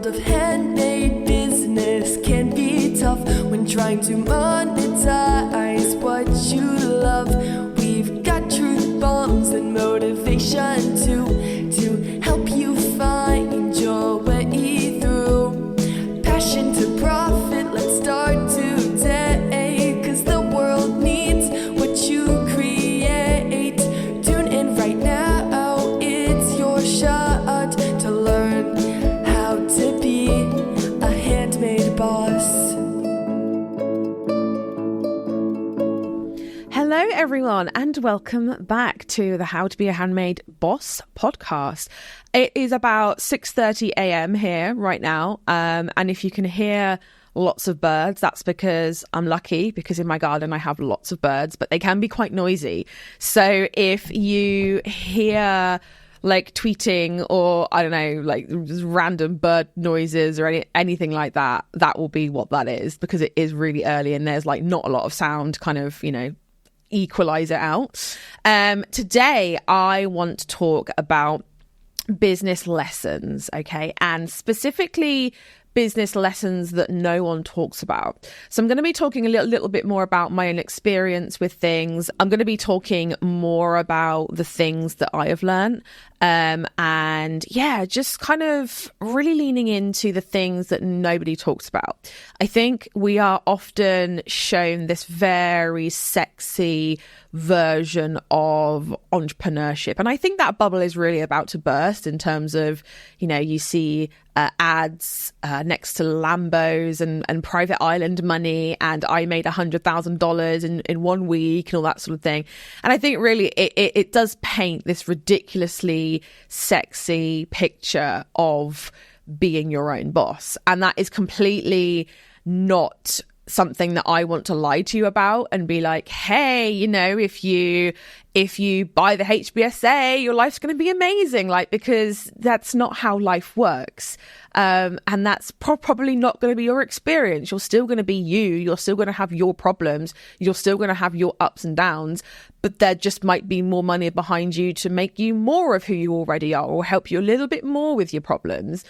world of handmade business can be tough when trying to monetize what you love. We've got truth bombs and motivation to help you find your way through. Passion to profit, let's start today, 'cause the world needs what you create. Tune in right now, it's your shot to learn how to be a handmade boss. Hello everyone and welcome back to the How to Be a Handmade Boss podcast. It is about 6:30 a.m. here right now, and if you can hear lots of birds, that's because I'm lucky, because in my garden I have lots of birds, but they can be quite noisy. So if you hear like tweeting or I don't know, like random bird noises or anything like that, that will be what that is, because it is really early and there's like not a lot of sound kind of, equalize it out. Today I want to talk about business lessons, okay, and specifically business lessons that no one talks about. So I'm going to be talking a little bit more about my own experience with things. I'm going to be talking more about the things that I have learned, and yeah, just kind of really leaning into the things that nobody talks about. I think we are often shown this very sexy version of entrepreneurship, and I think that bubble is really about to burst in terms of, you see ads next to Lambos and private island money, and I made $100,000 in 1 week and all that sort of thing. And I think really it does paint this ridiculously sexy picture of being your own boss, and that is completely not something that I want to lie to you about and be like, hey, if you buy the HBSA, your life's going to be amazing, because that's not how life works. And that's probably not going to be your experience. You're still going to be you. You're still going to have your problems. You're still going to have your ups and downs, but there just might be more money behind you to make you more of who you already are, or help you a little bit more with your problems.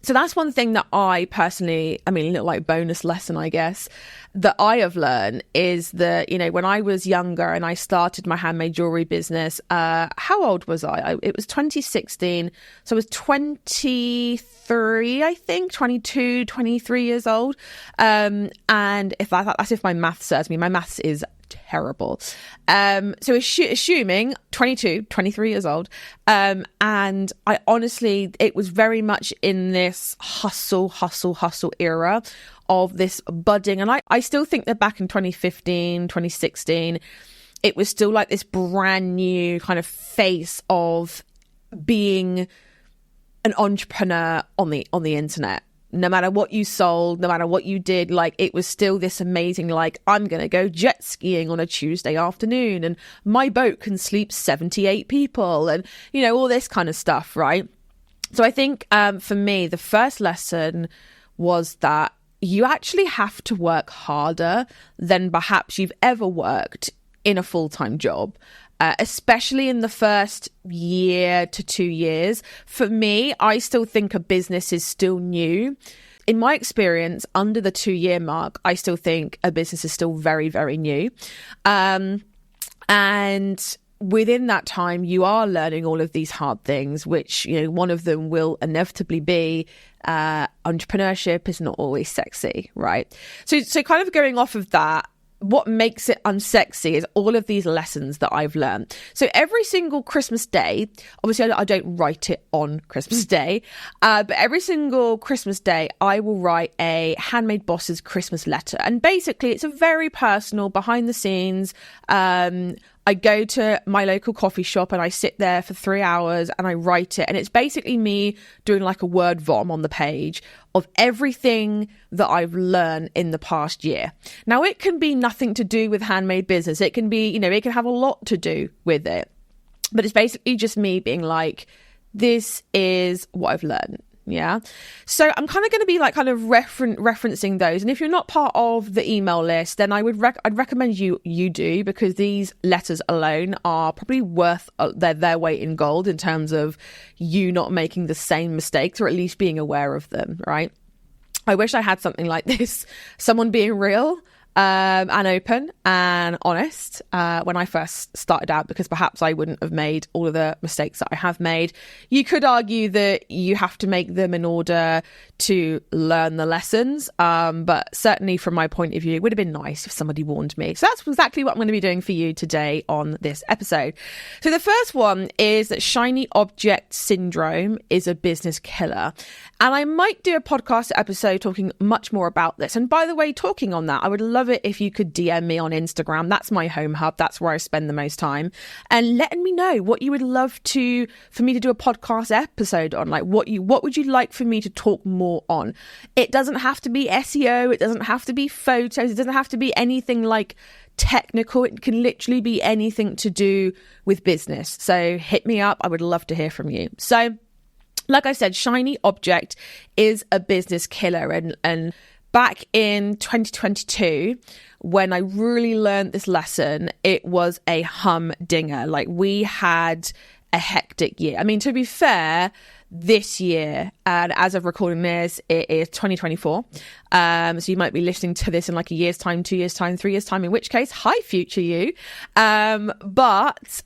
So that's one thing that I personally, a little like bonus lesson, I guess, that I have learned is that, when I was younger and I started my handmade jewellery business, how old was I? It was 2016. So I was 23, I think, 22, 23 years old. And that's if my maths serves me. My maths is terrible. So assuming 22, 23 years old. And I honestly, it was very much in this hustle era of this budding. And I still think that back in 2015, 2016, it was still like this brand new kind of face of being an entrepreneur on the internet. No matter what you sold, no matter what you did, it was still this amazing, I'm going to go jet skiing on a Tuesday afternoon and my boat can sleep 78 people and, all this kind of stuff, right? So I think for me, the first lesson was that you actually have to work harder than perhaps you've ever worked in a full-time job. Especially in the first year to 2 years. For me, I still think a business is still new. In my experience, under the 2-year mark, I still think a business is still very, very new. And within that time, you are learning all of these hard things, which, one of them will inevitably be entrepreneurship is not always sexy, right? So kind of going off of that, what makes it unsexy is all of these lessons that I've learned. So every single Christmas day, obviously I don't write it on Christmas Day, but every single Christmas day, I will write a Handmade Boss's Christmas letter. And basically it's a very personal, behind the scenes, I go to my local coffee shop and I sit there for 3 hours and I write it. And it's basically me doing like a word vom on the page of everything that I've learned in the past year. Now, it can be nothing to do with handmade business. It can be, it can have a lot to do with it. But it's basically just me being like, this is what I've learned. Yeah. So I'm kind of going to be like kind of referencing those. And if you're not part of the email list, then I'd recommend you do, because these letters alone are probably worth their weight in gold in terms of you not making the same mistakes, or at least being aware of them, right? I wish I had something like this, someone being real and open and honest when I first started out, because perhaps I wouldn't have made all of the mistakes that I have made. You could argue that you have to make them in order to learn the lessons, but certainly from my point of view, it would have been nice if somebody warned me. So that's exactly what I'm going to be doing for you today on this episode. So the first one is that shiny object syndrome is a business killer. And I might do a podcast episode talking much more about this. And by the way, talking on that, I would love it if you could DM me on Instagram. That's my home hub. That's where I spend the most time. And letting me know what you would love for me to do a podcast episode on. Like what would you like for me to talk more on? It doesn't have to be SEO. It doesn't have to be photos. It doesn't have to be anything like technical. It can literally be anything to do with business. So hit me up. I would love to hear from you. So like I said, shiny object is a business killer. And back in 2022, when I really learned this lesson, it was a humdinger. Like, we had a hectic year. I mean, to be fair, this year, and as of recording this, it is 2024. So you might be listening to this in like a year's time, 2 years time, 3 years time, in which case, hi, future you. But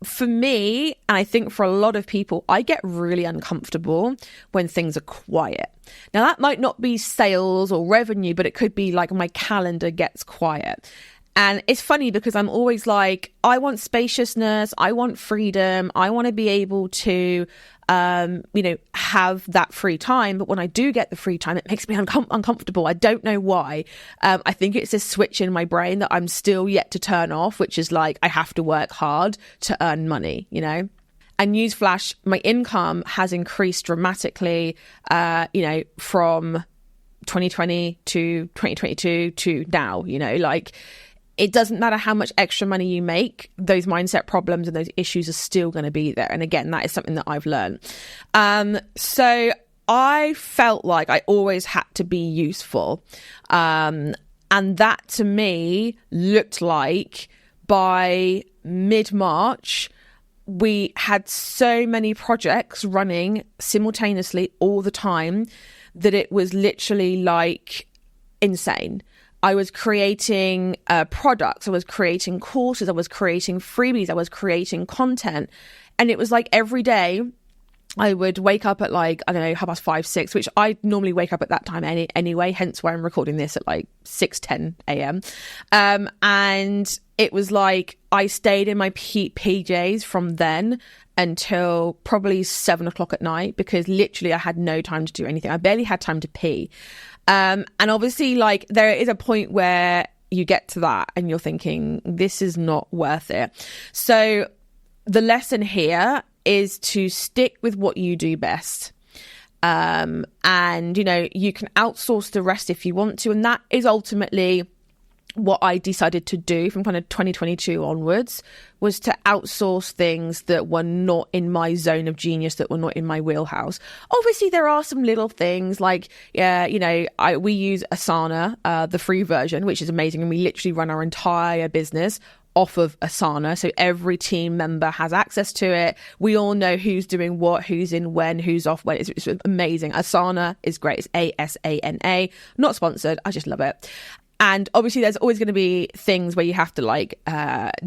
for me, and I think for a lot of people, I get really uncomfortable when things are quiet. Now, that might not be sales or revenue, but it could be like my calendar gets quiet. And it's funny because I'm always like, I want spaciousness, I want freedom, I want to be able to, have that free time. But when I do get the free time, it makes me uncomfortable. I don't know why. I think it's this switch in my brain that I'm still yet to turn off, which is like, I have to work hard to earn money, And newsflash, my income has increased dramatically, from 2020 to 2022 to now, like, it doesn't matter how much extra money you make, those mindset problems and those issues are still going to be there. And again, that is something that I've learned. So I felt like I always had to be useful. And that to me looked like by mid-March, we had so many projects running simultaneously all the time that it was literally like insane. I was creating products, I was creating courses, I was creating freebies, I was creating content. And it was like every day I would wake up at like, I don't know, 5:30, 6, which I normally wake up at that time anyway, hence why I'm recording this at like 6:10 a.m. And it was like I stayed in my PJs from then until probably 7 o'clock at night, because literally I had no time to do anything. I barely had time to pee. And obviously, like, there is a point where you get to that and you're thinking, this is not worth it. So the lesson here is to stick with what you do best. And, you can outsource the rest if you want to. And that is ultimately what I decided to do from kind of 2022 onwards, was to outsource things that were not in my zone of genius, that were not in my wheelhouse. Obviously, there are some little things like, we use Asana, the free version, which is amazing. And we literally run our entire business off of Asana. So every team member has access to it. We all know who's doing what, who's in when, who's off when. It's amazing. Asana is great. It's ASANA. Not sponsored. I just love it. And obviously, there's always going to be things where you have to like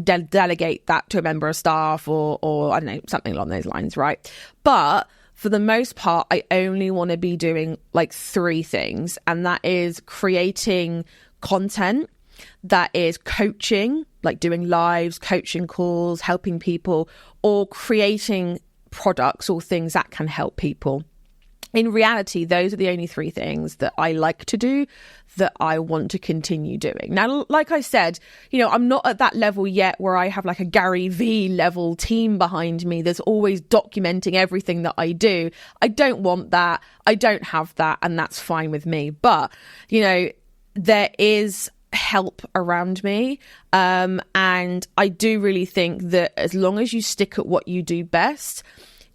delegate that to a member of staff or I don't know, something along those lines, right? But for the most part, I only want to be doing like 3 things. And that is creating content, that is coaching, like doing lives, coaching calls, helping people, or creating products or things that can help people. In reality, those are the only 3 things that I like to do, that I want to continue doing. Now, like I said, I'm not at that level yet where I have like a Gary V level team behind me that's always documenting everything that I do. I don't want that. I don't have that. And that's fine with me. But, there is help around me. And I do really think that as long as you stick at what you do best,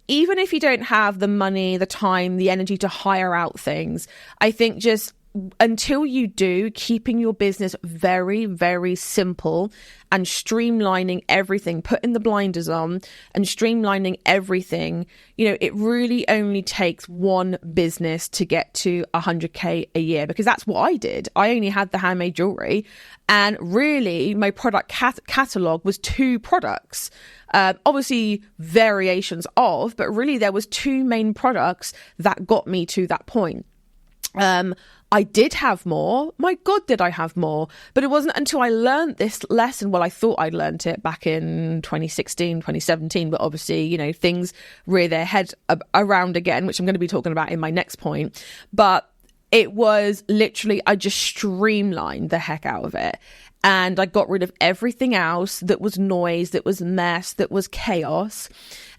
even if you don't have the money, the time, the energy to hire out things, I think just until you do, keeping your business very, very simple and streamlining everything, putting the blinders on and streamlining everything, it really only takes one business to get to 100K a year, because that's what I did. I only had the handmade jewellery, and really my product catalogue was 2 products. Obviously variations of, but really there was 2 main products that got me to that point. I did have more. My God, did I have more? But it wasn't until I learned this lesson. Well, I thought I'd learned it back in 2016, 2017, but obviously, things rear their head around again, which I'm going to be talking about in my next point. But it was literally, I just streamlined the heck out of it. And I got rid of everything else that was noise, that was mess, that was chaos.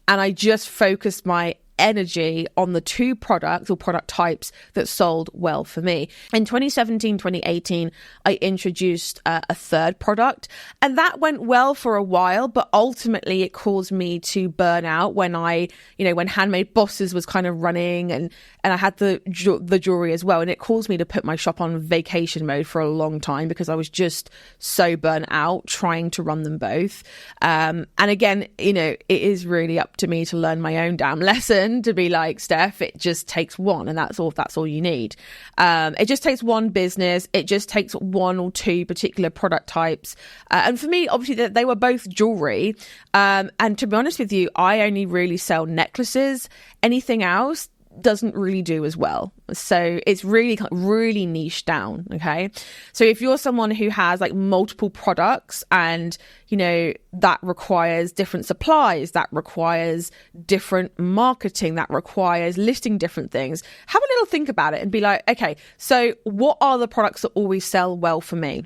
And I just focused my energy on the 2 products or product types that sold well for me. In 2017, 2018, I introduced a 3rd product, and that went well for a while, but ultimately it caused me to burn out when when Handmade Bosses was kind of running, and I had the jewelry as well, and it caused me to put my shop on vacation mode for a long time because I was just so burnt out trying to run them both. And again, it is really up to me to learn my own damn lesson, to be like, Steph, it just takes one, and that's all you need. It just takes one business. It just takes 1 or 2 particular product types. And for me, obviously, they were both jewelry. And to be honest with you, I only really sell necklaces. Anything else doesn't really do as well. So it's really niche down. Okay. So if you're someone who has like multiple products and, that requires different supplies, that requires different marketing, that requires listing different things, have a little think about it and be like, okay, so what are the products that always sell well for me?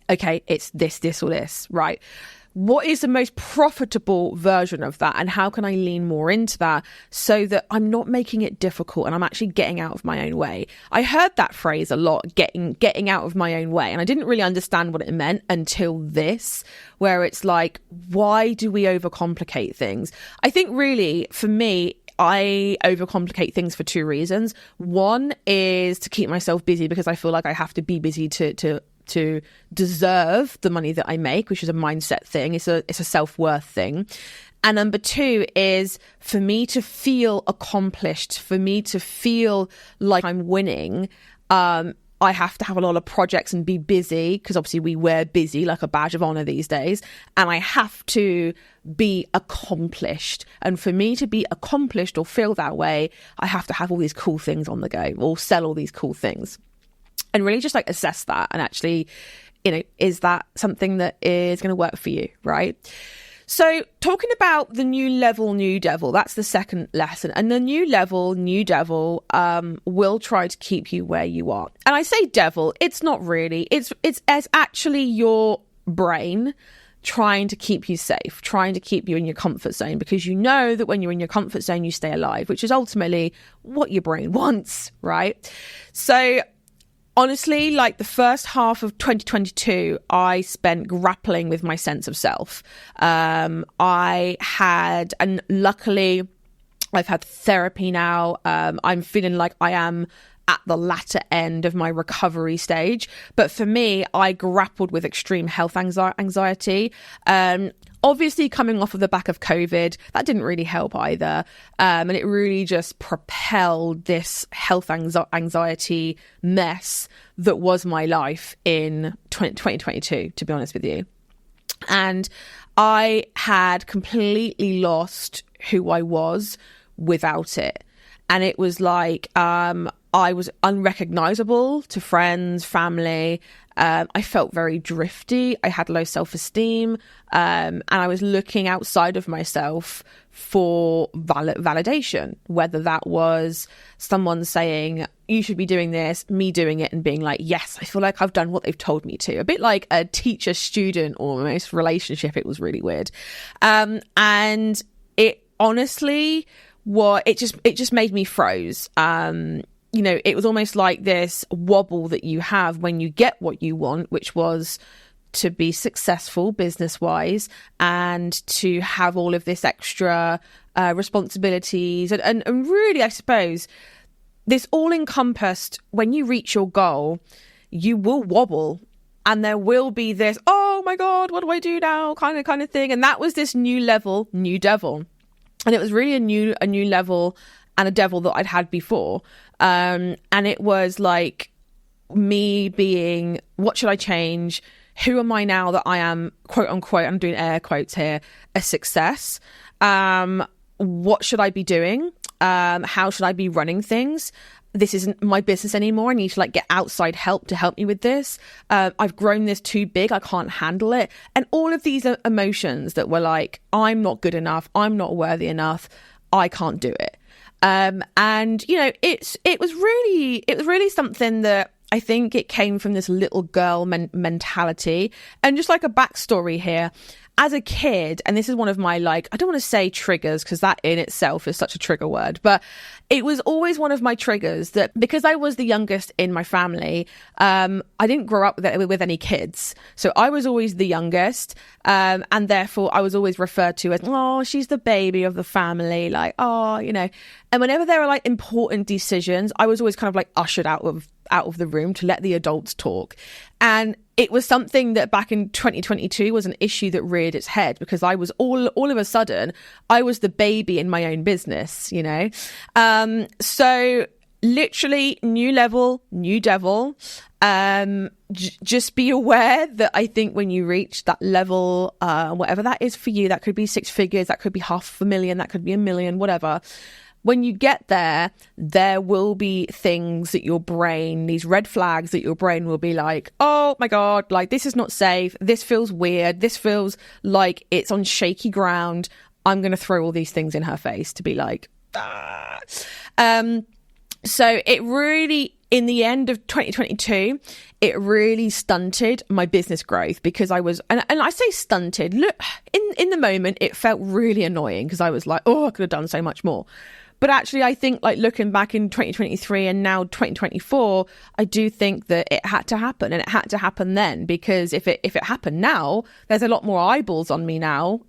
Okay, it's this, or this, right? What is the most profitable version of that, and how can I lean more into that so that I'm not making it difficult and I'm actually getting out of my own way? I heard that phrase a lot, getting out of my own way, and I didn't really understand what it meant until this, where it's like, why do we overcomplicate things? I think really for me, I overcomplicate things for 2 reasons. One is to keep myself busy, because I feel like I have to be busy to deserve the money that I make, which is a mindset thing. It's a self-worth thing. And number 2 is for me to feel accomplished, for me to feel like I'm winning. I have to have a lot of projects and be busy, because obviously we wear busy like a badge of honor these days. And I have to be accomplished. And for me to be accomplished or feel that way, I have to have all these cool things on the go, or sell all these cool things. And really just like assess that and actually, is that something that is going to work for you, right? So talking about the new level, new devil, that's the second lesson. And the new level, new devil will try to keep you where you are. And I say devil, it's not really. It's actually your brain trying to keep you safe, trying to keep you in your comfort zone, because you know that when you're in your comfort zone, you stay alive, which is ultimately what your brain wants, right? So honestly, like the first half of 2022, I spent grappling with my sense of self. And luckily I've had therapy now. I'm feeling like I am at the latter end of my recovery stage. But for me, I grappled with extreme health anxiety. Obviously, coming off of the back of COVID, that didn't really help either. And it really just propelled this health anxiety mess that was my life in 2022, to be honest with you. And I had completely lost who I was without it. And it was like I was unrecognizable to friends, family. I felt very drifty. I had low self-esteem. And I was looking outside of myself for validation, whether that was someone saying, you should be doing this, me doing it and being like, yes, I feel like I've done what they've told me to. A bit like a teacher-student almost relationship. It was really weird. And it honestly, it just made me froze. It was almost like this wobble that you have when you get what you want, which was to be successful business wise and to have all of this extra responsibilities and really, I suppose, this all encompassed, when you reach your goal, you will wobble and there will be this, oh my God, what do I do now? kind of thing. And that was this new level, new devil. And it was really a new level and a devil that I'd had before. And it was like me being, what should I change? Who am I now that I am, quote unquote, I'm doing air quotes here, a success? What should I be doing? How should I be running things? This isn't my business anymore. I need to get outside help to help me with this. I've grown this too big. I can't handle it. And all of these emotions that were like, I'm not good enough. I'm not worthy enough. I can't do it. And it was really something that I think it came from this little girl mentality. And just like a backstory here, as a kid, and this is one of my, I don't want to say triggers because that in itself is such a trigger word, but it was always one of my triggers that because I was the youngest in my family, I didn't grow up with any kids. So I was always the youngest. And therefore I was always referred to as, oh, she's the baby of the family. And whenever there were important decisions, I was always kind of ushered out of the room to let the adults talk. And it was something that back in 2022 was an issue that reared its head because I was all of a sudden, I was the baby in my own business, So literally new level, new devil. Just be aware that I think when you reach that level, whatever that is for you, that could be 6 figures, that could be $500,000, that could be $1 million, whatever. When you get there, there will be things that your brain, these red flags that your brain will be like, oh my God, this is not safe. This feels weird. This feels like it's on shaky ground. I'm going to throw all these things in her face to be like, ah. So it really, in the end of 2022, it really stunted my business growth because I was, and I say stunted, look, in the moment, it felt really annoying because I was like, oh, I could have done so much more. But actually, I think looking back in 2023 and now 2024, I do think that it had to happen, and it had to happen then, because if it happened now, there's a lot more eyeballs on me now.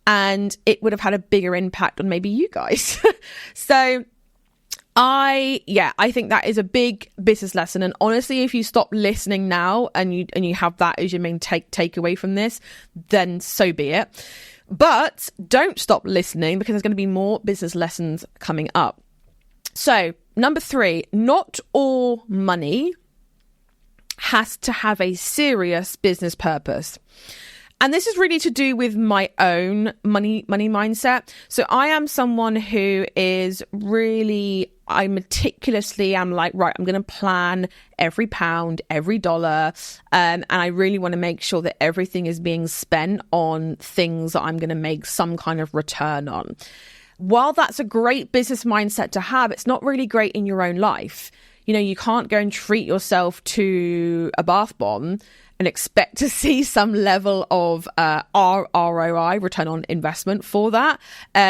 And it would have had a bigger impact on maybe you guys. So I think that is a big business lesson. And honestly, if you stop listening now and you have that as your main takeaway from this, then so be it. But don't stop listening because there's going to be more business lessons coming up. So, number 3, not all money has to have a serious business purpose. And this is really to do with my own money mindset. So I am someone who is really, I meticulously am right, I'm going to plan every pound, every dollar. And I really want to make sure that everything is being spent on things that I'm going to make some kind of return on. While that's a great business mindset to have, it's not really great in your own life. You can't go and treat yourself to a bath bomb and expect to see some level of ROI, return on investment, for that.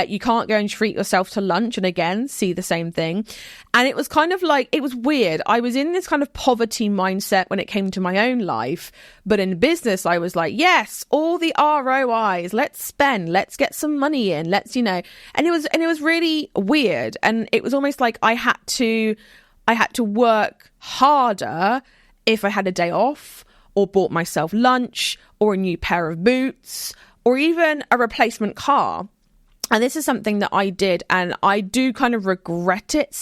You can't go and treat yourself to lunch and again see the same thing. And it was kind of it was weird. I was in this kind of poverty mindset when it came to my own life, but in business I was like, yes, all the ROIs, let's spend, let's get some money in, let's and it was really weird. And it was almost like I had to work harder if I had a day off, or bought myself lunch, or a new pair of boots, or even a replacement car. And this is something that I did, and I do kind of regret it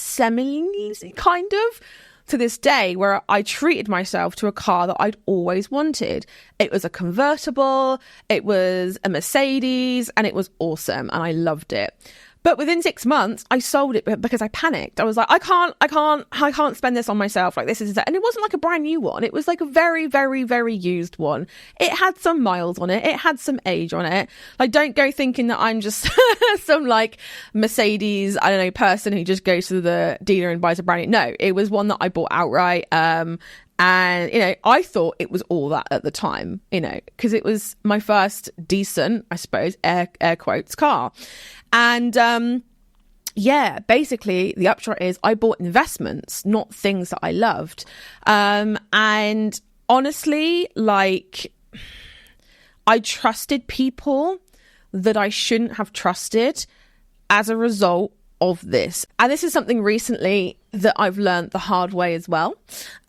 kind of to this day, where I treated myself to a car that I'd always wanted. It was a convertible, it was a Mercedes, and it was awesome, and I loved it. But within 6 months, I sold it because I panicked. I was like, I can't spend this on myself. This is, and it wasn't a brand new one. It was a very, very, very used one. It had some miles on it. It had some age on it. Don't go thinking that I'm just some Mercedes, person who just goes to the dealer and buys a brand new. No, it was one that I bought outright. And, I thought it was all that at the time, because it was my first decent, I suppose, air quotes car. And, basically the upshot is I bought investments, not things that I loved. And honestly, like, I trusted people that I shouldn't have trusted as a result of this. And this is something recently that I've learned the hard way as well,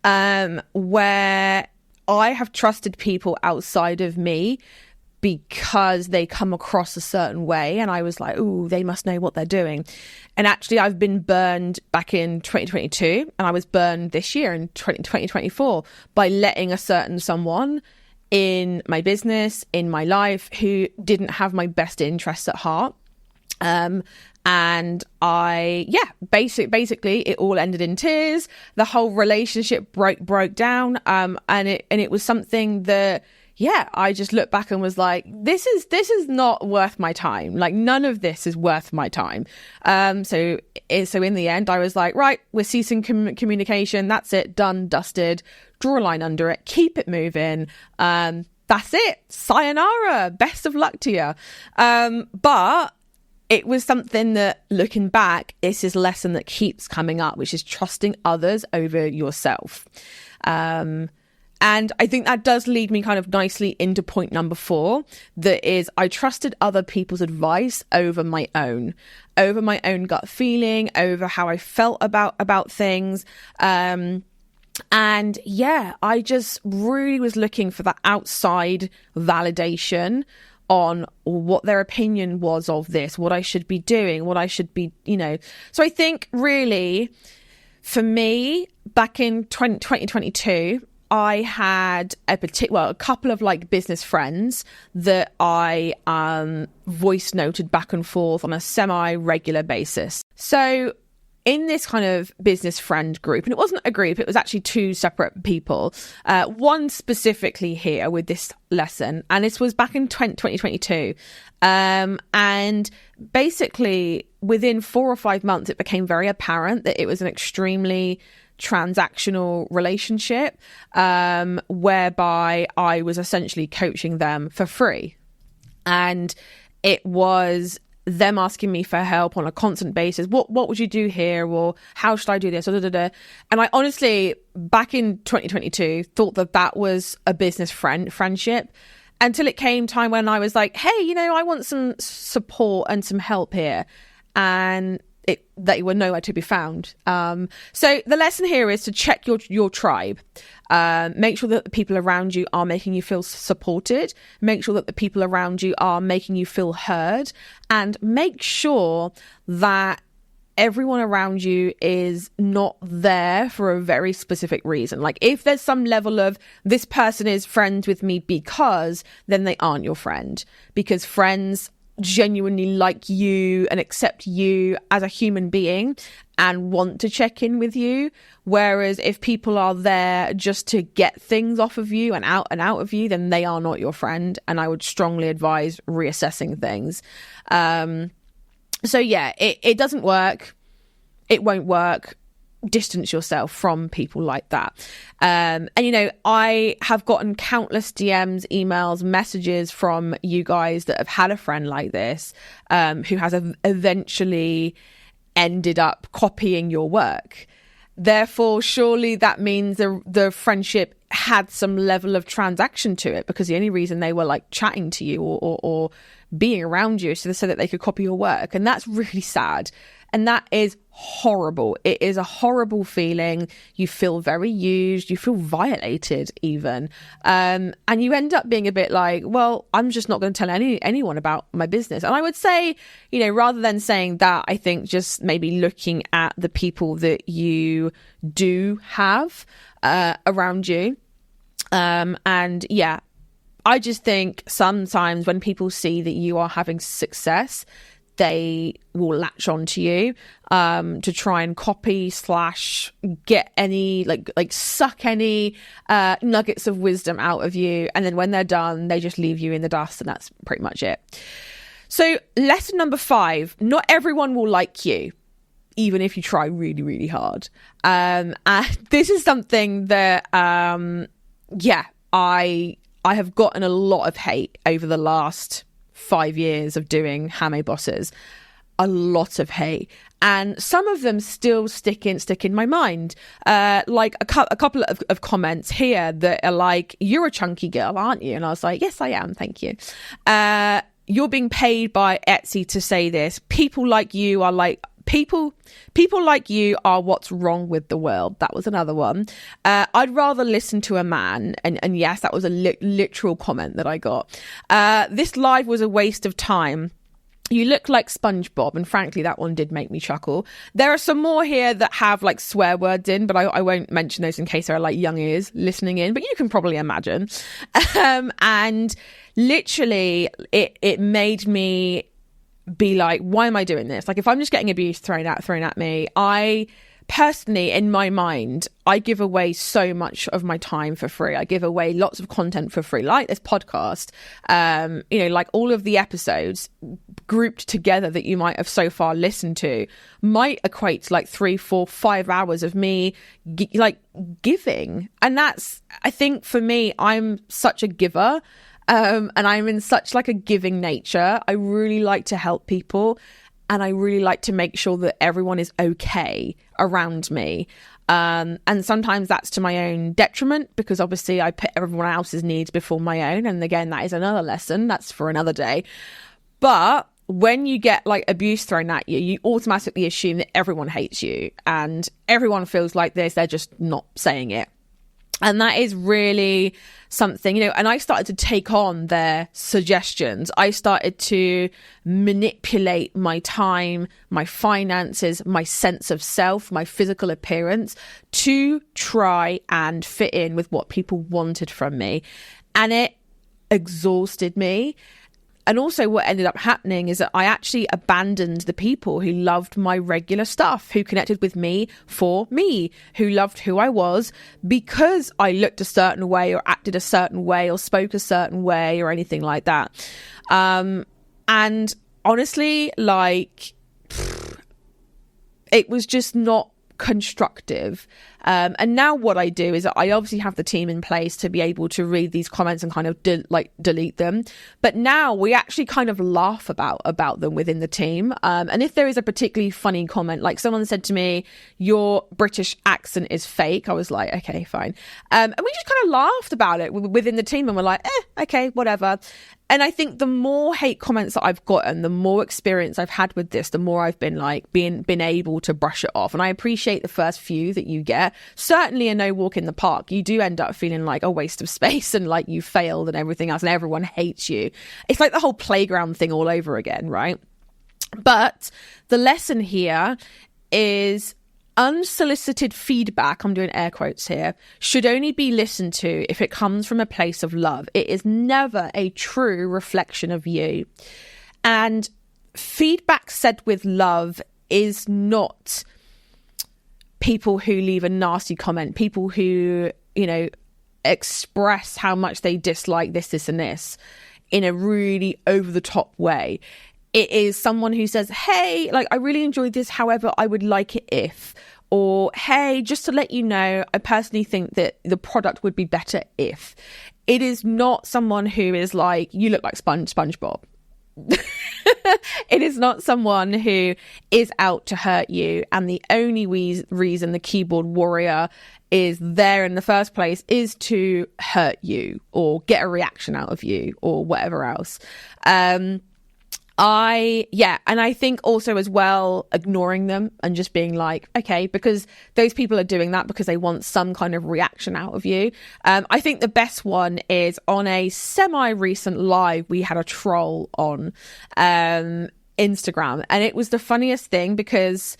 where I have trusted people outside of me because they come across a certain way, and I was like, "Ooh, they must know what they're doing." And actually, I've been burned back in 2022, and I was burned this year in 2024 by letting a certain someone in my business, in my life, who didn't have my best interests at heart. And basically it all ended in tears. The whole relationship broke down. And it was something that, I just looked back and was like, this is not worth my time. Like, none of this is worth my time. So in the end, I was like, right, we're ceasing communication. That's it. Done, dusted. Draw a line under it. Keep it moving. That's it. Sayonara. Best of luck to you. But it was something that, looking back, it's this lesson that keeps coming up, which is trusting others over yourself. And I think that does lead me kind of nicely into point number 4, that is, I trusted other people's advice over my own gut feeling, over how I felt about things. I just really was looking for that outside validation on what their opinion was of this, what I should be doing, what I should be, So I think really, for me, back in 2022, I had a couple of like business friends that I voice noted back and forth on a semi-regular basis. So in this kind of business friend group, and it wasn't a group, it was actually 2 separate people, one specifically here with this lesson, and this was back in 2022. And basically within 4 or 5 months, it became very apparent that it was an extremely transactional relationship, whereby I was essentially coaching them for free. And it was them asking me for help on a constant basis. What would you do here? Or how should I do this? And I honestly, back in 2022, thought that was a business friendship, until it came time when I was like, hey, I want some support and some help here. And they were nowhere to be found. So the lesson here is to check your tribe. Make sure that the people around you are making you feel supported. Make sure that the people around you are making you feel heard. And make sure that everyone around you is not there for a very specific reason. Like, if there's some level of, this person is friends with me because, then they aren't your friend. Because friends genuinely like you and accept you as a human being and want to check in with you. Whereas if people are there just to get things off of you and out of you, then they are not your friend. And I would strongly advise reassessing things. It doesn't work. It won't work. Distance yourself from people like that. I have gotten countless DMs, emails, messages from you guys that have had a friend like this, who has eventually ended up copying your work. Therefore, surely that means the friendship had some level of transaction to it, because the only reason they were like chatting to you or being around you so that they could copy your work. And that's really sad. And that is horrible. It is a horrible feeling. You feel very used. You feel violated even. And you end up being a bit like, well, I'm just not going to tell anyone about my business. And I would say, rather than saying that, I think just maybe looking at the people that you do have around you. I just think sometimes when people see that you are having success, they will latch onto you to try and copy / get any like suck any nuggets of wisdom out of you, and then when they're done, they just leave you in the dust, and that's pretty much it. So lesson number 5: not everyone will like you, even if you try really, really hard. And this is something that I have gotten a lot of hate over the last 5 years of doing Handmade Bosses. a lot of hate, and some of them still stick in my mind. Like a couple of comments here that are like, "You're a chunky girl, aren't you?" And I was like, "Yes, I am, thank you." You're being paid by Etsy to say this. People like you are like people like you are what's wrong with the world. That was another one. I'd rather listen to a man, and yes, that was a literal comment that I got. This live was a waste of time. You look like SpongeBob, and frankly, that one did make me chuckle. There are some more here that have like swear words in, but I won't mention those in case there are like young ears listening in, but you can probably imagine. And literally, it made me be like, why am I doing this? Like, if I'm just getting abuse thrown at me, I personally, in my mind, I give away so much of my time for free. I give away lots of content for free, like this podcast, like all of the episodes grouped together that you might have so far listened to might equate to like 3, 4, 5 hours of me giving. And that's, I think for me, I'm such a giver. And I'm in such like a giving nature. I really like to help people, and I really like to make sure that everyone is okay around me. And sometimes that's to my own detriment, because obviously I put everyone else's needs before my own. And again, that is another lesson. That's for another day. But when you get like abuse thrown at you, you automatically assume that everyone hates you and everyone feels like this. They're just not saying it. And that is really something, and I started to take on their suggestions. I started to manipulate my time, my finances, my sense of self, my physical appearance to try and fit in with what people wanted from me. And it exhausted me. And also what ended up happening is that I actually abandoned the people who loved my regular stuff, who connected with me for me, who loved who I was because I looked a certain way or acted a certain way or spoke a certain way or anything like that. And honestly, it was just not constructive. And now what I do is I obviously have the team in place to be able to read these comments and kind of delete them. But now we actually kind of laugh about them within the team. And if there is a particularly funny comment, like someone said to me, "Your British accent is fake," I was like, okay, fine. And we just kind of laughed about it within the team, and we're like, okay, whatever. And I think the more hate comments that I've gotten, the more experience I've had with this, the more I've been been able to brush it off. And I appreciate the first few that you get. Certainly a no walk in the park. You do end up feeling like a waste of space and like you failed and everything else, and everyone hates you. It's like the whole playground thing all over again, right? But the lesson here is unsolicited feedback, I'm doing air quotes here, should only be listened to if it comes from a place of love. It is never a true reflection of you. And feedback said with love is not people who leave a nasty comment, people who, express how much they dislike this, and this in a really over the top way. It is someone who says, "Hey, I really enjoyed this. However, I would like it if," or "Hey, just to let you know, I personally think that the product would be better if." It is not someone who is like, "You look like SpongeBob." It is not someone who is out to hurt you, and the only reason the keyboard warrior is there in the first place is to hurt you or get a reaction out of you or whatever else. And I think also as well, ignoring them and just being like, okay, because those people are doing that because they want some kind of reaction out of you. I think the best one is on a semi-recent live, we had a troll on Instagram, and it was the funniest thing because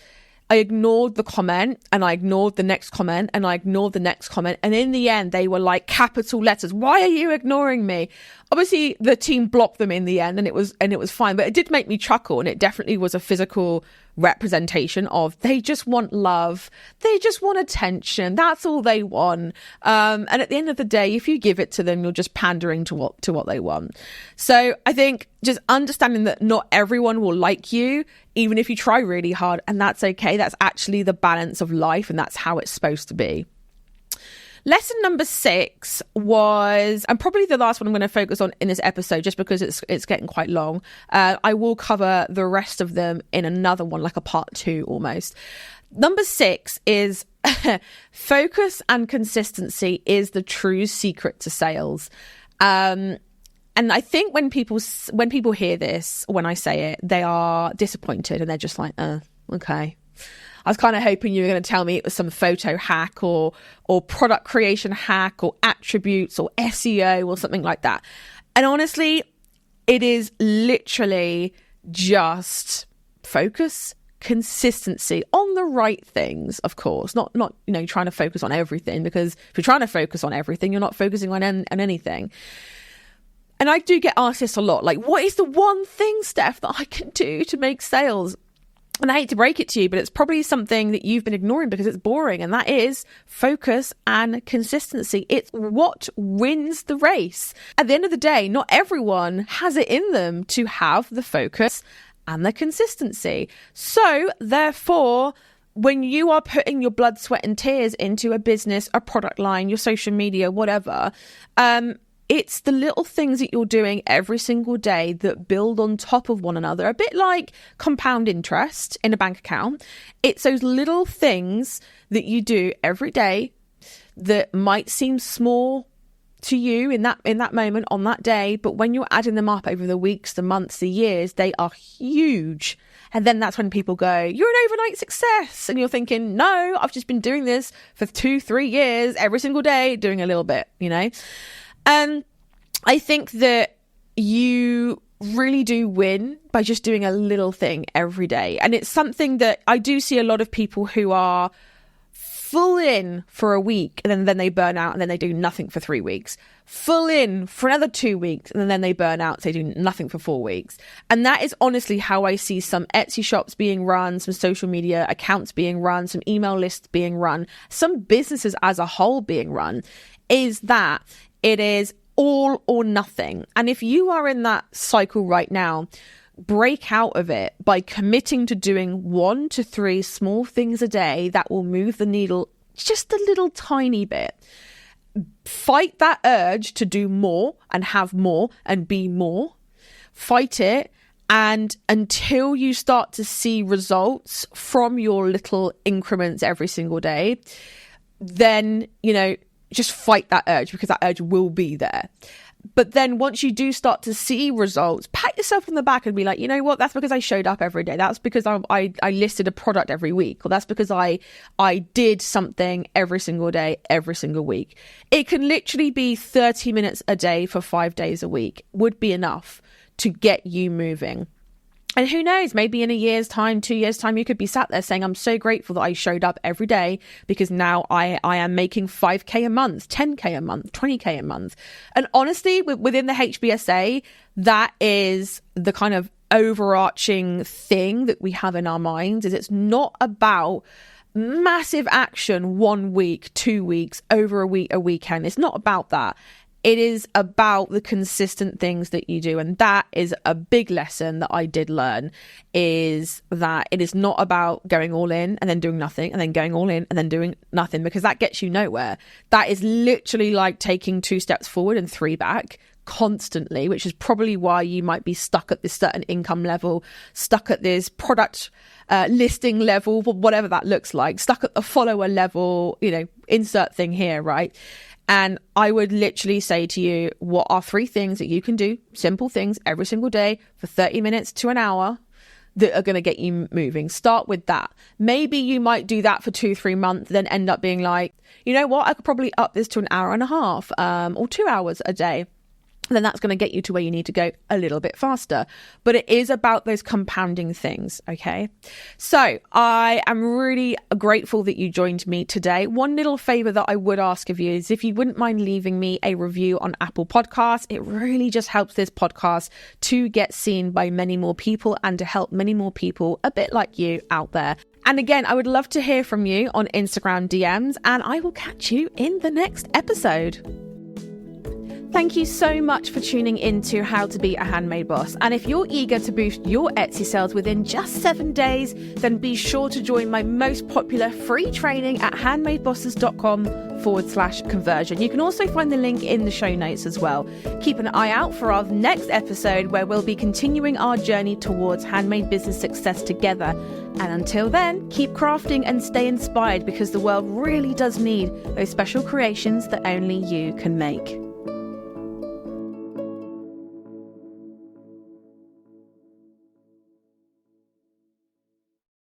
I ignored the comment and I ignored the next comment and I ignored the next comment. And in the end, they were like capital letters. "Why are you ignoring me?" Obviously, the team blocked them in the end, and it was fine. But it did make me chuckle, and it definitely was a physical representation of they just want love, they just want attention. That's all they want. And at the end of the day, if you give it to them, you're just pandering to what they want. So I think just understanding that not everyone will like you, even if you try really hard, and that's okay. That's actually the balance of life, and that's how it's supposed to be. Lesson number 6 was, and probably the last one I'm going to focus on in this episode, just because it's getting quite long. I will cover the rest of them in another one, like a part 2 almost. Number 6 is focus and consistency is the true secret to sales. And I think when people hear this, when I say it, they are disappointed and they're just like, okay. I was kind of hoping you were going to tell me it was some photo hack or product creation hack or attributes or SEO or something like that. And honestly, it is literally just focus, consistency on the right things, of course, not trying to focus on everything, because if you're trying to focus on everything, you're not focusing on anything. And I do get asked this a lot, like, what is the one thing, Steph, that I can do to make sales? And I hate to break it to you, but it's probably something that you've been ignoring because it's boring. And that is focus and consistency. It's what wins the race. At the end of the day, not everyone has it in them to have the focus and the consistency. So therefore, when you are putting your blood, sweat and tears into a business, a product line, your social media, whatever, it's the little things that you're doing every single day that build on top of one another, a bit like compound interest in a bank account. It's those little things that you do every day that might seem small to you in that moment on that day, but when you're adding them up over the weeks, the months, the years, they are huge. And then that's when people go, you're an overnight success. And you're thinking, no, I've just been doing this for 2-3 years, every single day, doing a little bit, And I think that you really do win by just doing a little thing every day. And it's something that I do see a lot of people who are full in for a week and then they burn out and then they do nothing for 3 weeks. Full in for another 2 weeks and then they burn out, so they do nothing for 4 weeks. And that is honestly how I see some Etsy shops being run, some social media accounts being run, some email lists being run, some businesses as a whole being run, is that it is all or nothing. And if you are in that cycle right now, break out of it by committing to doing 1 to 3 small things a day that will move the needle just a little tiny bit. Fight that urge to do more and have more and be more. Fight it, and until you start to see results from your little increments every single day, then just fight that urge, because that urge will be there. But then once you do start to see results, pat yourself on the back and be like, you know what, that's because I showed up every day. That's because I listed a product every week. Or that's because I did something every single day, every single week. It can literally be 30 minutes a day for 5 days a week would be enough to get you moving. And who knows, maybe in a year's time, 2 years' time, you could be sat there saying, I'm so grateful that I showed up every day because now I am making 5K a month, 10K a month, 20K a month. And honestly, within the HBSA, that is the kind of overarching thing that we have in our minds, is it's not about massive action 1 week, 2 weeks, over a week, a weekend. It's not about that. It is about the consistent things that you do. And that is a big lesson that I did learn, is that it is not about going all in and then doing nothing and then going all in and then doing nothing, because that gets you nowhere. That is literally like taking 2 steps forward and 3 back constantly, which is probably why you might be stuck at this certain income level, stuck at this product listing level, whatever that looks like, stuck at the follower level, insert thing here, right? And I would literally say to you, what are 3 things that you can do, simple things, every single day for 30 minutes to an hour that are going to get you moving? Start with that. Maybe you might do that for 2-3 months, then end up being like, you know what, I could probably up this to an hour and a half or 2 hours a day. Then that's going to get you to where you need to go a little bit faster. But it is about those compounding things, okay? So I am really grateful that you joined me today. One little favor that I would ask of you is if you wouldn't mind leaving me a review on Apple Podcasts. It really just helps this podcast to get seen by many more people and to help many more people a bit like you out there. And again, I would love to hear from you on Instagram DMs, and I will catch you in the next episode. Thank you so much for tuning in to How to Be a Handmade Boss. And if you're eager to boost your Etsy sales within just 7 days, then be sure to join my most popular free training at handmadebosses.com/conversion. You can also find the link in the show notes as well. Keep an eye out for our next episode where we'll be continuing our journey towards handmade business success together. And until then, keep crafting and stay inspired, because the world really does need those special creations that only you can make.